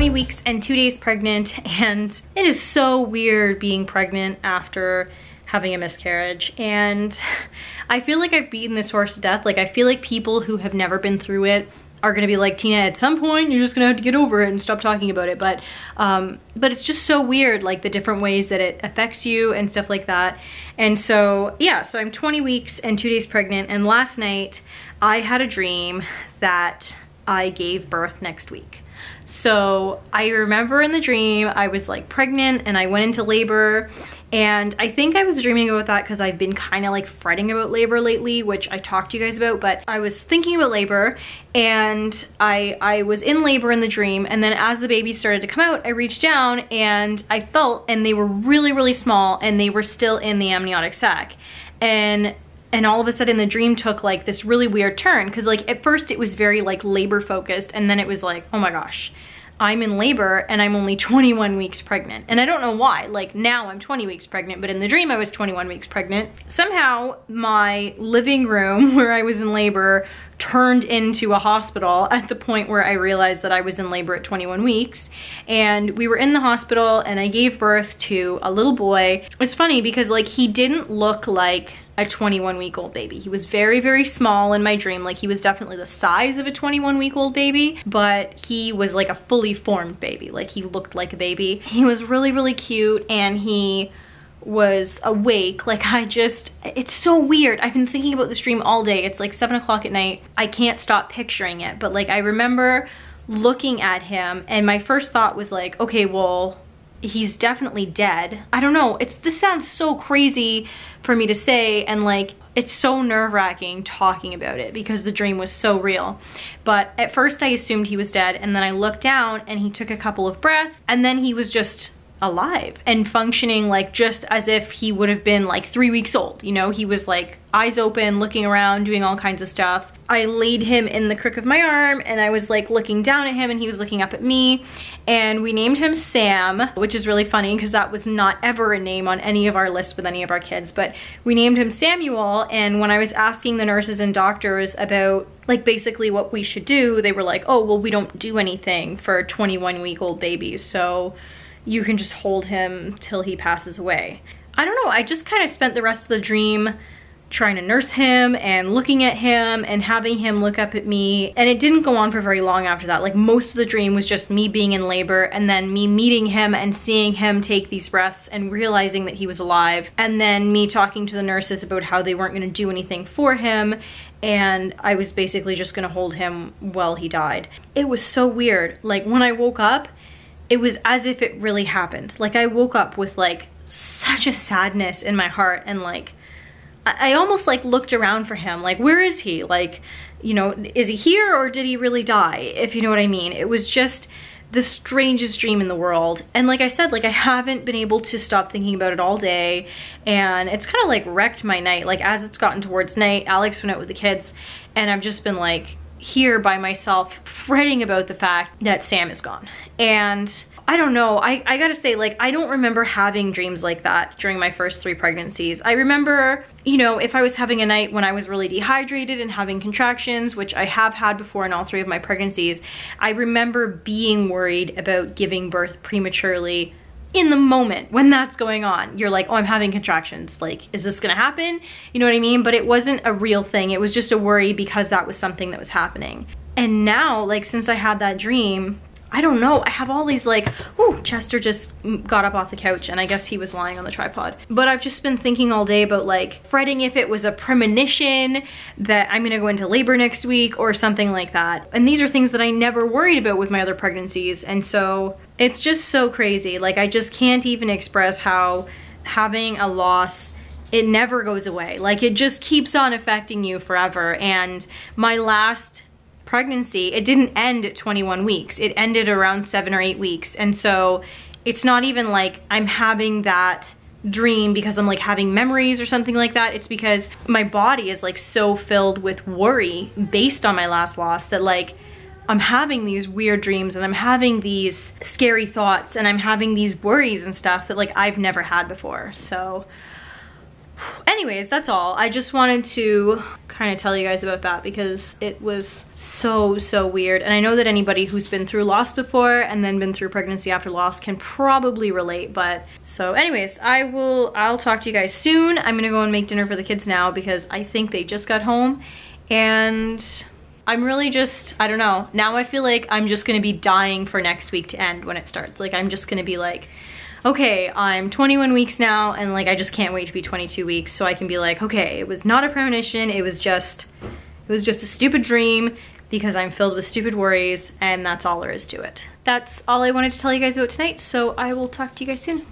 20 weeks and 2 days pregnant, and it is so weird being pregnant after having a miscarriage. And I feel like I've beaten this horse to death. Like, I feel like people who have never been through it are gonna be like, Tina, at some point you're just gonna have to get over it and stop talking about it. But it's just so weird, like the different ways that it affects you and stuff like that. And so yeah, so I'm 20 weeks and 2 days pregnant, and last night I had a dream that I gave birth next week. So I remember in the dream I was like pregnant and I went into labor, and I think I was dreaming about that because I've been kind of like fretting about labor lately, which I talked to you guys about. But I was thinking about labor, and I was in labor in the dream, and then as the baby started to come out, I reached down and I felt, and they were really, really small, and they were still in the amniotic sac. And all of a sudden the dream took like this really weird turn, because like at first it was very like labor focused, and then it was like, oh my gosh, I'm in labor and I'm only 21 weeks pregnant. And I don't know why, like now I'm 20 weeks pregnant, but in the dream I was 21 weeks pregnant. Somehow my living room where I was in labor turned into a hospital at the point where I realized that I was in labor at 21 weeks. And we were in the hospital and I gave birth to a little boy. It's funny because like he didn't look like a 21-week-old baby. He was very, very small in my dream. Like he was definitely the size of a 21-week-old baby, but he was like a fully formed baby. Like he looked like a baby. He was really, really cute, and he was awake. Like it's so weird. I've been thinking about this dream all day. It's like 7 o'clock at night. I can't stop picturing it. But like I remember looking at him, and my first thought was like, okay, well, he's definitely dead. I don't know, this sounds so crazy for me to say, and like it's so nerve-wracking talking about it because the dream was so real. But at first I assumed he was dead, and then I looked down and he took a couple of breaths, and then he was just alive and functioning like just as if he would have been like 3 weeks old. You know, he was like eyes open, looking around, doing all kinds of stuff. I laid him in the crook of my arm, and I was like looking down at him, and he was looking up at me, and we named him Sam, which is really funny because that was not ever a name on any of our lists with any of our kids, but we named him Samuel. And when I was asking the nurses and doctors about like basically what we should do, they were like, oh, well, we don't do anything for 21-week-old babies, so you can just hold him till he passes away. I don't know, I just kind of spent the rest of the dream trying to nurse him and looking at him and having him look up at me, and it didn't go on for very long after that. Like most of the dream was just me being in labor, and then me meeting him and seeing him take these breaths and realizing that he was alive, and then me talking to the nurses about how they weren't going to do anything for him, and I was basically just going to hold him while he died. It was so weird. Like when I woke up, it was as if it really happened. Like I woke up with like such a sadness in my heart, and like I almost like looked around for him, like where is he? Like, you know, is he here or did he really die? If you know what I mean. It was just the strangest dream in the world. And like I said, like I haven't been able to stop thinking about it all day, and it's kind of like wrecked my night. Like as it's gotten towards night, Alex went out with the kids, and I've just been like here by myself fretting about the fact that Sam is gone. And I don't know, I gotta say, like, I don't remember having dreams like that during my first 3 pregnancies. I remember, you know, if I was having a night when I was really dehydrated and having contractions, which I have had before in all 3 of my pregnancies, I remember being worried about giving birth prematurely in the moment when that's going on. You're like, oh, I'm having contractions. Like, is this gonna happen? You know what I mean? But it wasn't a real thing. It was just a worry because that was something that was happening. And now, like, since I had that dream, I don't know, I have all these like, ooh, Chester just got up off the couch, and I guess he was lying on the tripod. But I've just been thinking all day about like fretting if it was a premonition that I'm gonna go into labor next week or something like that. And these are things that I never worried about with my other pregnancies. And so it's just so crazy. Like I just can't even express how having a loss, it never goes away. Like it just keeps on affecting you forever. And my last pregnancy, it didn't end at 21 weeks. It ended around 7 or 8 weeks. And so it's not even like I'm having that dream because I'm like having memories or something like that. It's because my body is like so filled with worry based on my last loss that like I'm having these weird dreams, and I'm having these scary thoughts, and I'm having these worries and stuff that like I've never had before. So anyways, that's all. I just wanted to kind of tell you guys about that because it was so weird. And I know that anybody who's been through loss before and then been through pregnancy after loss can probably relate. But so anyways, I'll talk to you guys soon. I'm gonna go and make dinner for the kids now because I think they just got home, and I'm really just, I don't know. Now I feel like I'm just gonna be dying for next week to end when it starts. Like I'm just gonna be like, okay, I'm 21 weeks now, and like I just can't wait to be 22 weeks so I can be like, okay, it was not a premonition, it was just a stupid dream because I'm filled with stupid worries, and that's all there is to it. That's all I wanted to tell you guys about tonight, so I will talk to you guys soon.